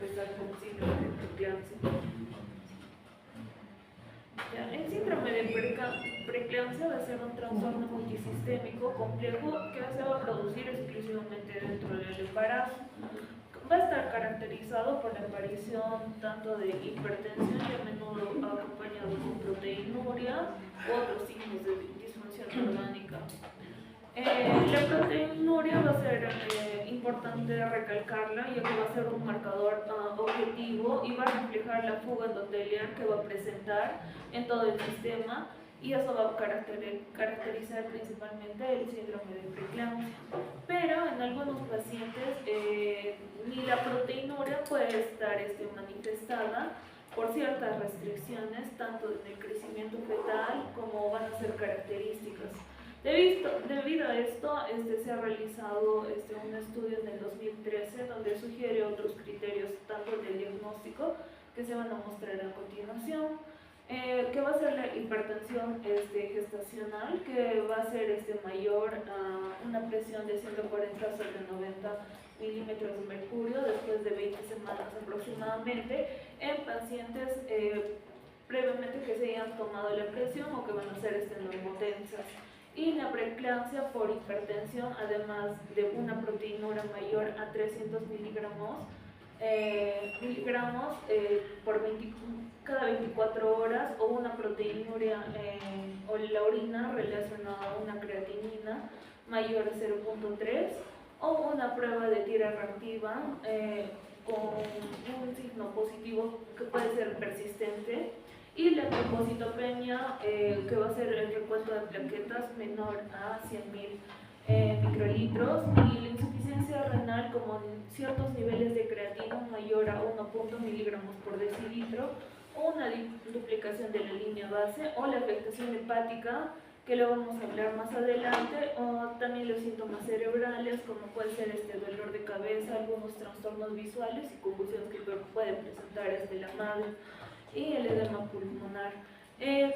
empezar con síndrome de preeclampsia. El síndrome de preeclampsia va a ser un trastorno multisistémico complejo que se va a producir exclusivamente dentro del embarazo. Va a estar caracterizado por la aparición tanto de hipertensión y a menudo acompañado con proteinuria u otros signos de disfunción orgánica. La proteinuria va a ser importante recalcarla, ya que va a ser un marcador objetivo y va a reflejar la fuga endotelial que va a presentar en todo el sistema, y eso va a caracterizar principalmente el síndrome de preeclampsia. Pero en algunos pacientes ni la proteinuria puede estar manifestada por ciertas restricciones, tanto en el crecimiento fetal como van a ser características. Debido a esto, se ha realizado un estudio en el 2013 donde sugiere otros criterios, tanto del diagnóstico, que se van a mostrar a continuación, que va a ser la hipertensión gestacional, que va a ser mayor a una presión de 140 sobre 90 milímetros de mercurio después de 20 semanas aproximadamente en pacientes previamente que se hayan tomado la presión o que van a ser normotensas. Y la preeclampsia por hipertensión, además de una proteinuria mayor a 300 miligramos por cada 24 horas, o una proteinuria o la orina relacionada a una creatinina mayor a 0.3, o una prueba de tira reactiva con un signo positivo que puede ser persistente, y la trombocitopenia, que va a ser el recuento de plaquetas menor a 100.000 microlitros, y la insuficiencia renal como ciertos niveles de creatina mayor a 1 miligramos por decilitro, o una duplicación de la línea base, o la afectación hepática, que lo vamos a hablar más adelante, o también los síntomas cerebrales, como puede ser dolor de cabeza, algunos trastornos visuales y convulsiones que pueden presentar la madre, y el edema pulmonar.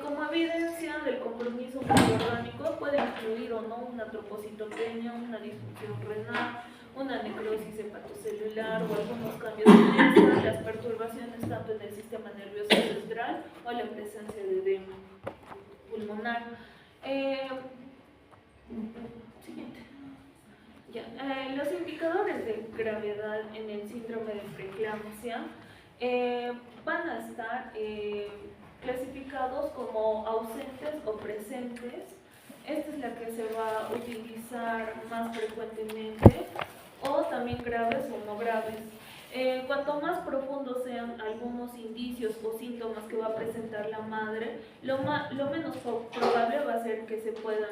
Como evidencia del compromiso multiorgánico puede incluir o no una trombocitopenia, una disfunción renal, una necrosis hepatocelular o algunos cambios en las perturbaciones tanto en el sistema nervioso central o la presencia de edema pulmonar. Siguiente. Los indicadores de gravedad en el síndrome de preeclampsia van a estar clasificados como ausentes o presentes. Esta es la que se va a utilizar más frecuentemente, o también graves o no graves. Cuanto más profundos sean algunos indicios o síntomas que va a presentar la madre, lo menos probable va a ser que se puedan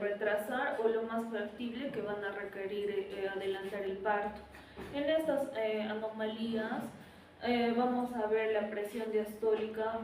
retrasar, o lo más factible que van a requerir adelantar el parto. En estas anomalías vamos a ver la presión diastólica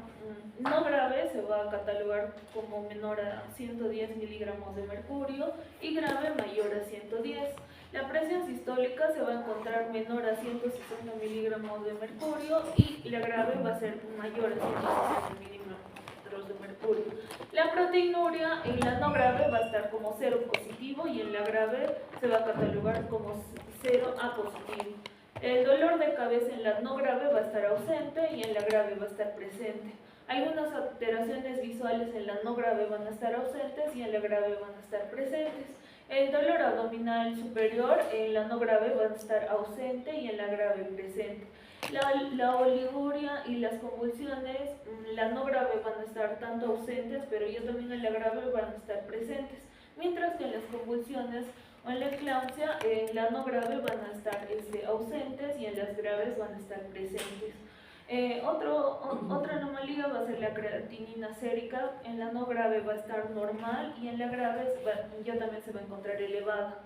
no grave, se va a catalogar como menor a 110 miligramos de mercurio, y grave mayor a 110. La presión sistólica se va a encontrar menor a 160 miligramos de mercurio, y la grave va a ser mayor a 160 milímetros de mercurio. La proteinuria en la no grave va a estar como 0 positivo, y en la grave se va a catalogar como 0 A positivo. El dolor de cabeza en la no grave va a estar ausente, y en la grave va a estar presente. Algunas alteraciones visuales en la no grave van a estar ausentes, y en la grave van a estar presentes. El dolor abdominal superior en la no grave va a estar ausente, y en la grave presente. La oliguria y las convulsiones en la no grave van a estar tanto ausentes, pero ya también en la grave van a estar presentes. Mientras que en las convulsiones o en la eclampsia, en la no grave van a estar ausentes, y en las graves van a estar presentes. Otra anomalía va a ser la creatinina sérica. En la no grave va a estar normal, y en la grave ya también se va a encontrar elevada.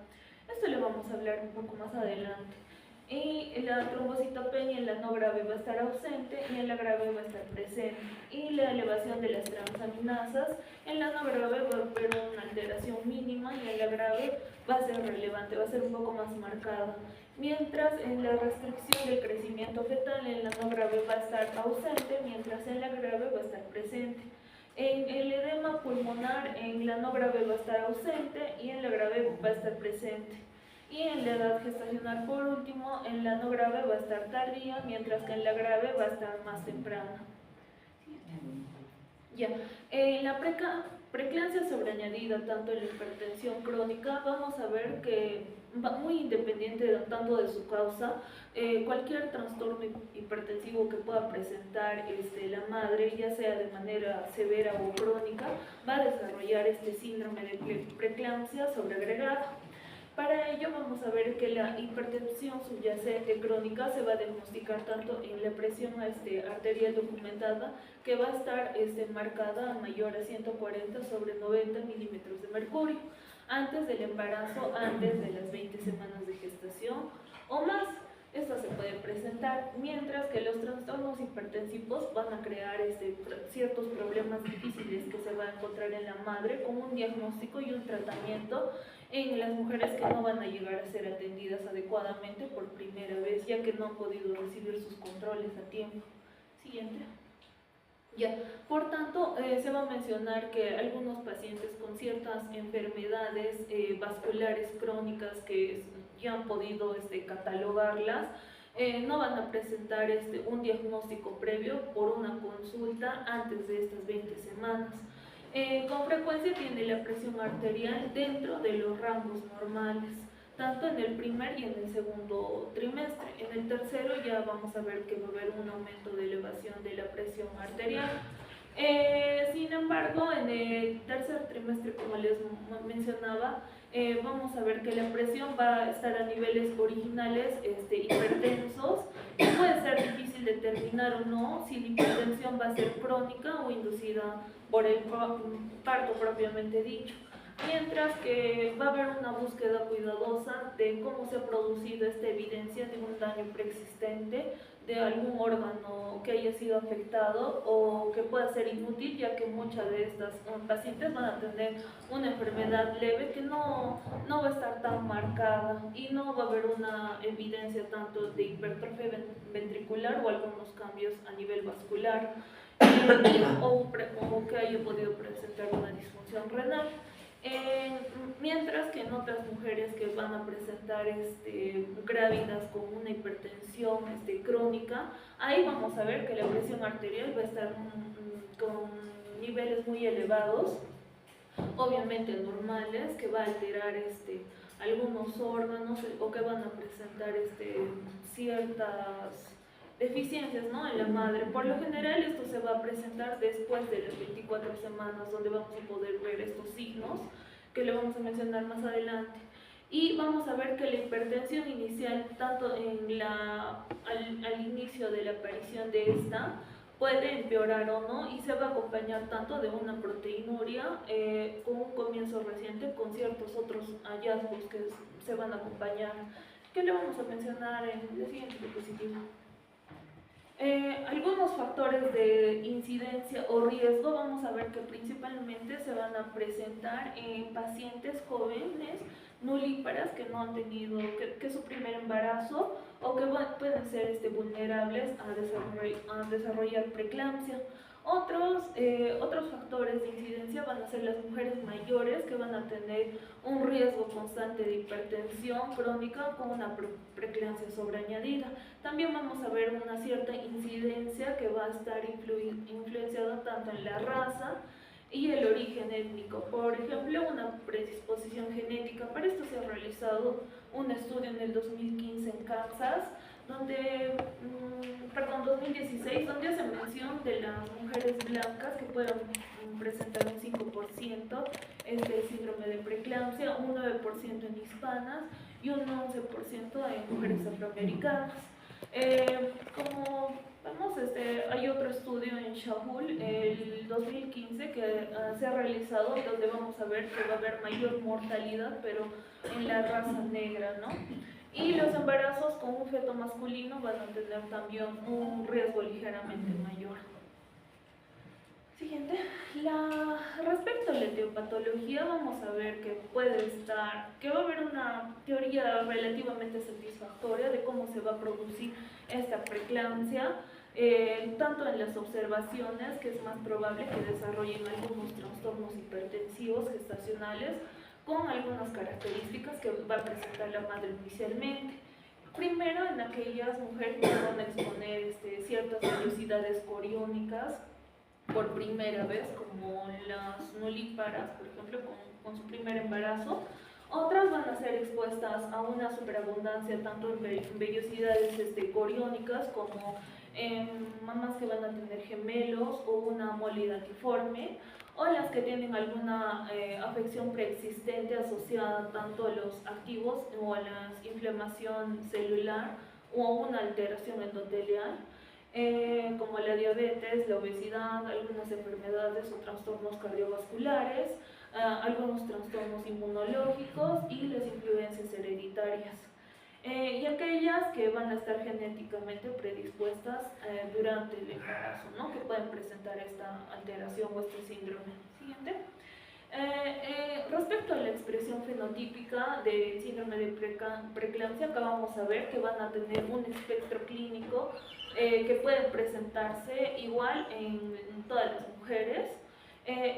Esto le vamos a hablar un poco más adelante. Y la trombocitopenia en la no grave va a estar ausente, y en la grave va a estar presente. Y la elevación de las transaminasas en la no grave va a haber una alteración mínima, y en la grave va a ser relevante, va a ser un poco más marcada. Mientras en la restricción del crecimiento fetal en la no grave va a estar ausente, mientras en la grave va a estar presente. En el edema pulmonar en la no grave va a estar ausente, y en la grave va a estar presente. Y en la edad gestacional, por último, en la no grave va a estar tardía, mientras que en la grave va a estar más temprana. Ya, en la preeclampsia sobreañadida, tanto en la hipertensión crónica, vamos a ver que va muy independiente tanto de su causa, cualquier trastorno hipertensivo que pueda presentar la madre, ya sea de manera severa o crónica, va a desarrollar este síndrome de preeclampsia sobreagregada. Para ello vamos a ver que la hipertensión subyacente crónica se va a diagnosticar tanto en la presión arterial documentada, que va a estar marcada mayor a 140/90 milímetros de mercurio, antes del embarazo, antes de las 20 semanas de gestación o más. Esto se puede presentar, mientras que los trastornos hipertensivos van a crear ciertos problemas difíciles que se va a encontrar en la madre, con un diagnóstico y un tratamiento en las mujeres que no van a llegar a ser atendidas adecuadamente por primera vez, ya que no han podido recibir sus controles a tiempo. Siguiente. Ya, por tanto, se va a mencionar que algunos pacientes con ciertas enfermedades vasculares crónicas que ya han podido catalogarlas, no van a presentar un diagnóstico previo por una consulta antes de estas 20 semanas. Con frecuencia tiene la presión arterial dentro de los rangos normales, tanto en el primer y en el segundo trimestre. En el tercero ya vamos a ver que va a haber un aumento de elevación de la presión arterial. Sin embargo, en el tercer trimestre, como les mencionaba, vamos a ver que la presión va a estar a niveles originales hipertensos, y puede ser difícil determinar o no si la hipertensión va a ser crónica o inducida por el parto propiamente dicho. Mientras que va a haber una búsqueda cuidadosa de cómo se ha producido esta evidencia de un daño preexistente de algún órgano que haya sido afectado o que pueda ser inútil, ya que muchas de estas pacientes van a tener una enfermedad leve que no va a estar tan marcada y no va a haber una evidencia tanto de hipertrofia ventricular o algunos cambios a nivel vascular, o que haya podido presentar una disfunción renal. Mientras que en otras mujeres que van a presentar grávidas con una hipertensión crónica, ahí vamos a ver que la presión arterial va a estar con niveles muy elevados, obviamente normales, que va a alterar algunos órganos o que van a presentar ciertas deficiencias, ¿no?, en la madre. Por lo general esto se va a presentar después de las 24 semanas, donde vamos a poder ver estos signos que le vamos a mencionar más adelante. Y vamos a ver que la hipertensión inicial, tanto al inicio de la aparición de esta, puede empeorar o no, y se va a acompañar tanto de una proteinuria con un comienzo reciente, con ciertos otros hallazgos que se van a acompañar, que le vamos a mencionar en el siguiente diapositiva. Algunos factores de incidencia o riesgo vamos a ver que principalmente se van a presentar en pacientes jóvenes nulíparas que no han tenido que su primer embarazo o que pueden ser vulnerables a desarrollar preeclampsia. Otros factores de incidencia van a ser las mujeres mayores, que van a tener un riesgo constante de hipertensión crónica con una preeclampsia sobreañadida. También vamos a ver una cierta incidencia que va a estar influenciada tanto en la raza y el origen étnico. Por ejemplo, una predisposición genética. Para esto se ha realizado un estudio en el 2015 en Kansas, 2016, donde hace mención de las mujeres blancas que pueden presentar un 5% síndrome de preeclampsia, un 9% en hispanas y un 11% en mujeres afroamericanas. Como vemos, hay otro estudio en Shahul, el 2015, que se ha realizado, donde vamos a ver que va a haber mayor mortalidad, pero en la raza negra, ¿no? Y los embarazos con un feto masculino van a tener también un riesgo ligeramente mayor. Siguiente. Respecto a la etiopatología, vamos a ver que va a haber una teoría relativamente satisfactoria de cómo se va a producir esta preeclampsia, tanto en las observaciones, que es más probable que desarrollen algunos trastornos hipertensivos gestacionales, con algunas características que va a presentar la madre inicialmente. Primero, en aquellas mujeres que van a exponer ciertas vellosidades coriónicas por primera vez, como las nulíparas, por ejemplo, con su primer embarazo. Otras van a ser expuestas a una superabundancia tanto en vellosidades coriónicas como en mamás que van a tener gemelos o una molidatiforme, o las que tienen alguna afección preexistente asociada tanto a los activos o a la inflamación celular o a una alteración endotelial, como la diabetes, la obesidad, algunas enfermedades o trastornos cardiovasculares, algunos trastornos inmunológicos y las influencias hereditarias. Y aquellas que van a estar genéticamente predispuestas durante el embarazo, ¿no? Que pueden presentar esta alteración o este síndrome. Siguiente. Respecto a la expresión fenotípica del síndrome de preeclampsia, acá vamos a ver que van a tener un espectro clínico que puede presentarse igual en todas las mujeres.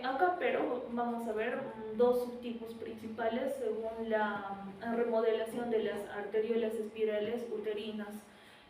Acá, pero vamos a ver dos subtipos principales según la remodelación de las arteriolas espirales uterinas,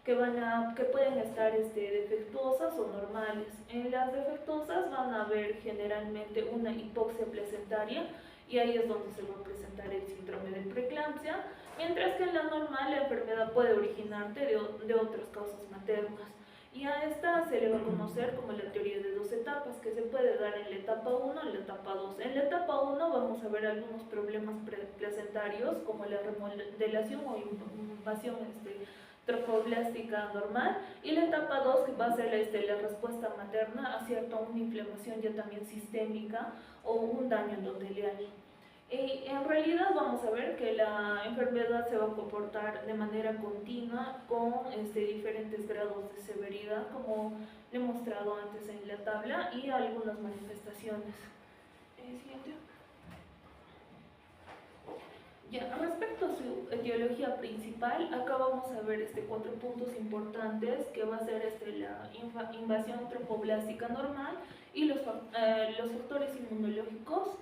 que pueden estar defectuosas o normales. En las defectuosas van a haber generalmente una hipoxia placentaria, y ahí es donde se va a presentar el síndrome de preeclampsia, mientras que en la normal la enfermedad puede originarte de otras causas maternas. Y a esta se le va a conocer como la teoría de dos etapas, que se puede dar en la etapa 1 y la etapa 2. En la etapa 1 vamos a ver algunos problemas placentarios, como la remodelación o invasión trofoblástica normal, y la etapa 2 que va a ser la respuesta materna a una inflamación ya también sistémica o un daño endotelial. Y en realidad vamos a ver que la enfermedad se va a comportar de manera continua con diferentes grados de severidad, como he mostrado antes en la tabla, y algunas manifestaciones. Siguiente. Ya, respecto a su etiología principal, acá vamos a ver 4 puntos importantes, que va a ser la invasión trofoblástica normal y los factores inmunológicos.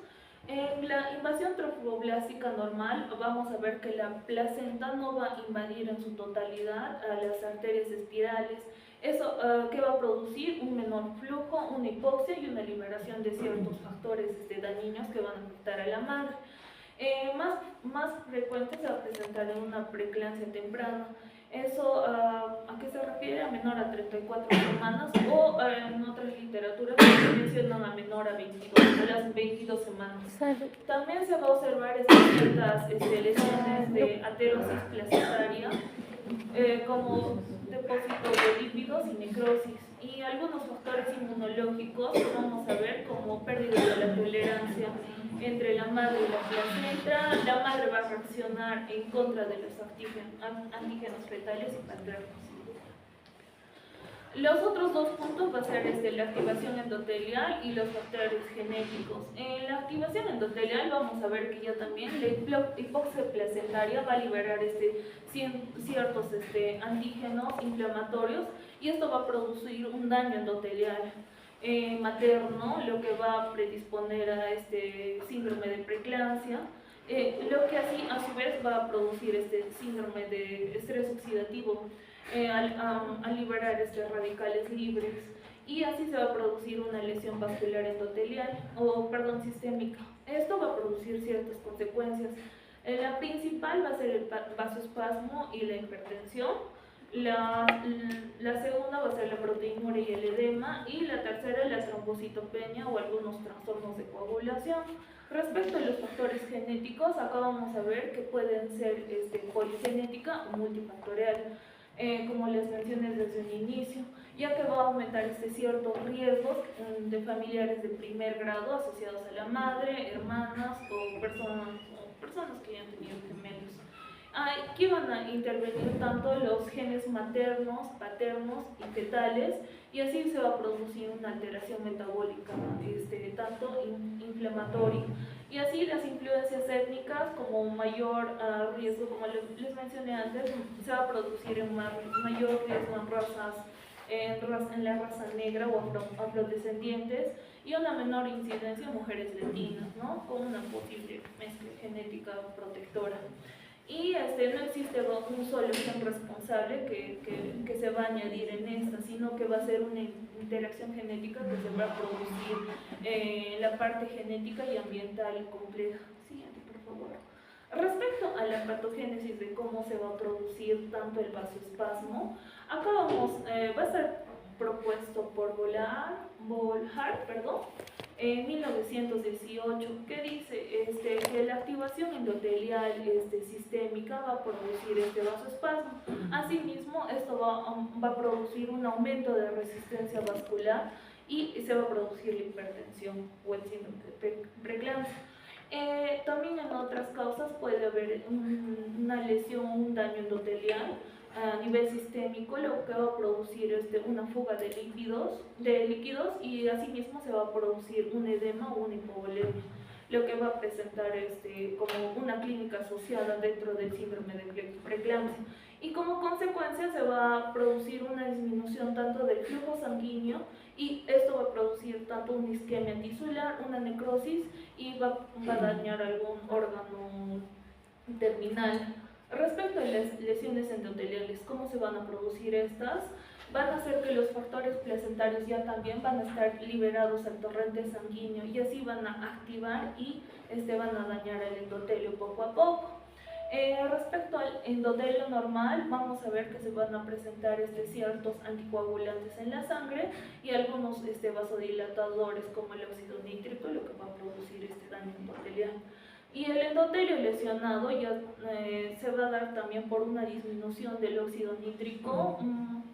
En la invasión trofoblástica normal vamos a ver que la placenta no va a invadir en su totalidad a las arterias espirales. Eso que va a producir un menor flujo, una hipoxia y una liberación de ciertos factores dañinos que van a afectar a la madre. Más frecuente se va a presentar en una preeclampsia temprana. Eso, ¿a qué se refiere? A menor a 34 semanas, o en otras literaturas se mencionan a menor a las 22 semanas. También se va a observar ciertas lesiones de aterosis placentaria, como depósito de lípidos y necrosis, y algunos factores inmunológicos que vamos a ver, como pérdida de la tolerancia entre la madre y la placenta. La madre va a reaccionar en contra de los antígenos fetales y paternos. Los otros dos puntos va a ser la activación endotelial y los factores genéticos. En la activación endotelial vamos a ver que ya también la hipoxia placentaria va a liberar ciertos antígenos inflamatorios, y esto va a producir un daño endotelial materno, lo que va a predisponer a síndrome de preeclampsia, lo que así a su vez va a producir síndrome de estrés oxidativo al liberar radicales libres, y así se va a producir una lesión vascular endotelial sistémica. Esto va a producir ciertas consecuencias. La principal va a ser el vasoespasmo y la hipertensión. La segunda va a ser la proteinuria y el edema, y la tercera la trombocitopenia o algunos trastornos de coagulación. Respecto a los factores genéticos, acá vamos a ver que pueden ser poligenética o multifactorial, como les mencioné desde un inicio, ya que va a aumentar ciertos riesgos de familiares de primer grado asociados a la madre, hermanas o personas que ya han tenido gemelos. Aquí van a intervenir tanto los genes maternos, paternos y fetales, y así se va a producir una alteración metabólica, tanto inflamatoria. Y así las influencias étnicas, como mayor riesgo, como les mencioné antes, se va a producir en mayor riesgo en razas en la raza negra o afrodescendientes, y una menor incidencia en mujeres latinas, ¿no? Con una posible mezcla genética protectora. Y no existe un solo gen responsable que se va a añadir en esta, sino que va a ser una interacción genética que se va a producir la parte genética y ambiental compleja. Siguiente, por favor. Respecto a la patogénesis de cómo se va a producir tanto el vasoespasmo, acá va a ser propuesto por Volhard, en 1918, que dice que la activación endotelial sistémica va a producir este vasoespasmo. Asimismo, esto va a producir un aumento de resistencia vascular y se va a producir la hipertensión o el síndrome de preeclampsia. También en otras causas puede haber una lesión o un daño endotelial a nivel sistémico, lo que va a producir una fuga de líquidos, y asimismo se va a producir un edema o una hipovolemia, lo que va a presentar como una clínica asociada dentro del síndrome de preeclampsia. Y como consecuencia se va a producir una disminución tanto del flujo sanguíneo, y esto va a producir tanto una isquemia tisular, una necrosis, y va a dañar algún órgano terminal. Respecto a las lesiones endoteliales, ¿cómo se van a producir estas? Van a hacer que los factores placentarios ya también van a estar liberados al torrente sanguíneo, y así van a activar y van a dañar el endotelio poco a poco. Respecto al endotelio normal, vamos a ver que se van a presentar ciertos anticoagulantes en la sangre y algunos vasodilatadores como el óxido nítrico, lo que va a producir daño endotelial. Y el endotelio lesionado ya se va a dar también por una disminución del óxido nítrico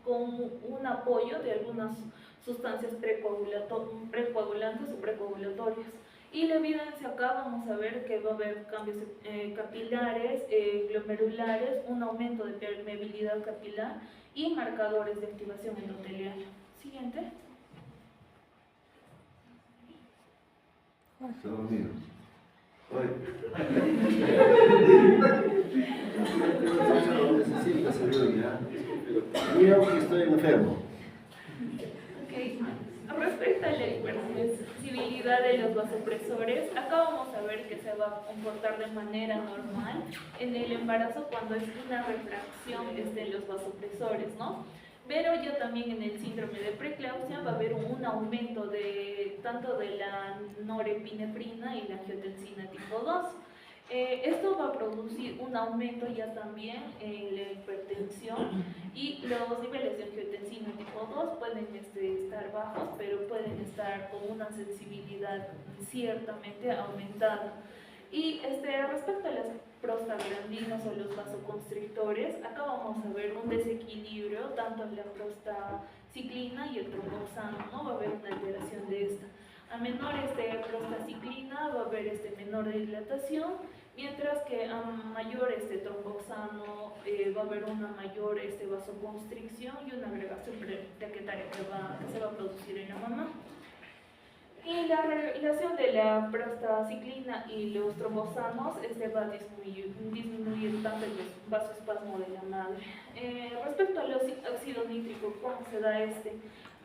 con un apoyo de algunas sustancias precoagulantes o precoagulatorias. Y la evidencia acá vamos a ver que va a haber cambios capilares, glomerulares, un aumento de permeabilidad capilar y marcadores de activación endotelial. Siguiente. Yo que estoy enfermo. Okay. Respecto a la hipersensibilidad de los vasopresores, acá vamos a ver que se va a comportar de manera normal en el embarazo cuando es una refracción de los vasopresores, ¿no? Pero ya también en el síndrome de preeclampsia va a haber un aumento tanto de la norepinefrina y la angiotensina tipo 2. Esto va a producir un aumento ya también en la hipertensión, y los niveles de angiotensina tipo 2 pueden estar bajos, pero pueden estar con una sensibilidad ciertamente aumentada. Y respecto a las prostaglandinas o los vasoconstrictores, acá vamos a ver un desequilibrio tanto en la prostaciclina y el tromboxano, ¿no? Va a haber una alteración de esta. A menor prostaciclina va a haber menor dilatación, mientras que a mayor tromboxano va a haber una mayor vasoconstricción y una agregación plaquetaria que se va a producir en la mamá. Y la relación de la prostaciclina y los tromboxanos va a disminuir tanto el vasoespasmo de la madre. Respecto al óxido nítrico, ¿cómo se da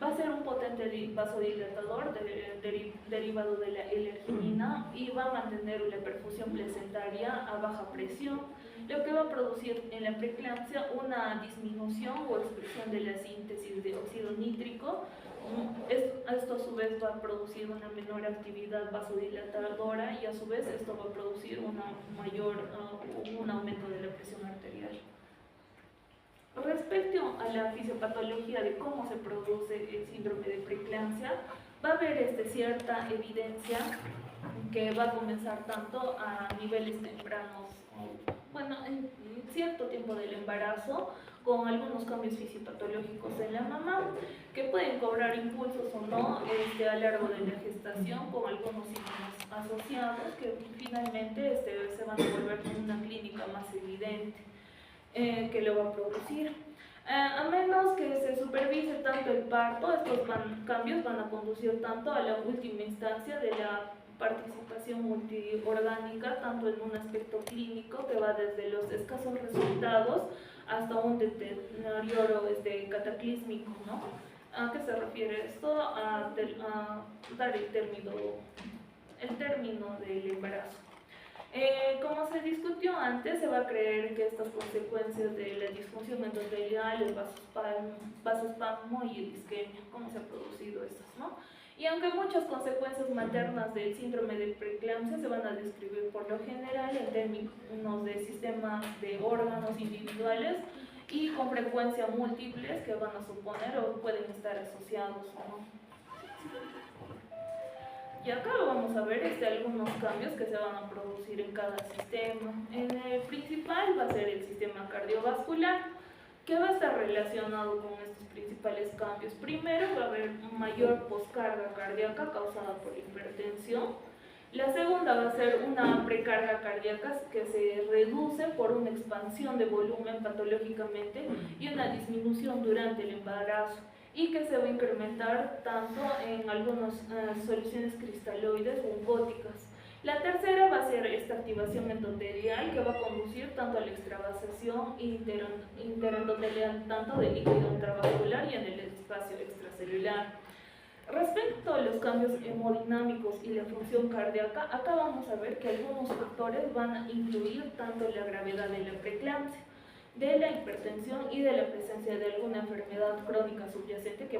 Va a ser un potente vasodilatador derivado de la L-arginina, y va a mantener la perfusión placentaria a baja presión, lo que va a producir en la preeclampsia una disminución o expresión de la síntesis de óxido nítrico. Esto a su vez va a producir una menor actividad vasodilatadora, y a su vez esto va a producir un aumento de la presión arterial. Respecto a la fisiopatología de cómo se produce el síndrome de preeclampsia, va a haber cierta evidencia que va a comenzar tanto a niveles tempranos, en cierto tiempo del embarazo, con algunos cambios fisiopatológicos en la mamá, que pueden cobrar impulsos o no a lo largo de la gestación, con algunos síntomas asociados que finalmente se van a volver con una clínica más evidente que lo va a producir. A menos que se supervise tanto el parto, estos cambios van a conducir tanto a la última instancia de la participación multiorgánica, tanto en un aspecto clínico que va desde los escasos resultados hasta un deterioro cataclísmico, ¿no? ¿A qué se refiere esto? A dar el término del embarazo. Como se discutió antes, se va a creer que estas consecuencias de la disfunción endotelial, el vasospasmo y el isquemia, cómo se han producido estas, ¿no? Y aunque muchas consecuencias maternas del síndrome de preeclampsia se van a describir por lo general en términos de sistemas de órganos individuales y con frecuencia múltiples que van a suponer o pueden estar asociados o no. Y acá vamos a ver algunos cambios que se van a producir en cada sistema. El principal va a ser el sistema cardiovascular, que va a estar relacionado con estos principales cambios. Primero va a haber mayor poscarga cardíaca causada por la hipertensión. La segunda va a ser una precarga cardíaca que se reduce por una expansión de volumen patológicamente y una disminución durante el embarazo, y que se va a incrementar tanto en algunas soluciones cristaloides o góticas. La tercera va a ser esta activación endotelial, que va a conducir tanto a la extravasación interendotelial tanto del líquido intravascular y en el espacio extracelular. Respecto a los cambios hemodinámicos y la función cardíaca, acá vamos a ver que algunos factores van a incluir tanto la gravedad de la preeclampsia, de la hipertensión y de la presencia de alguna enfermedad crónica subyacente que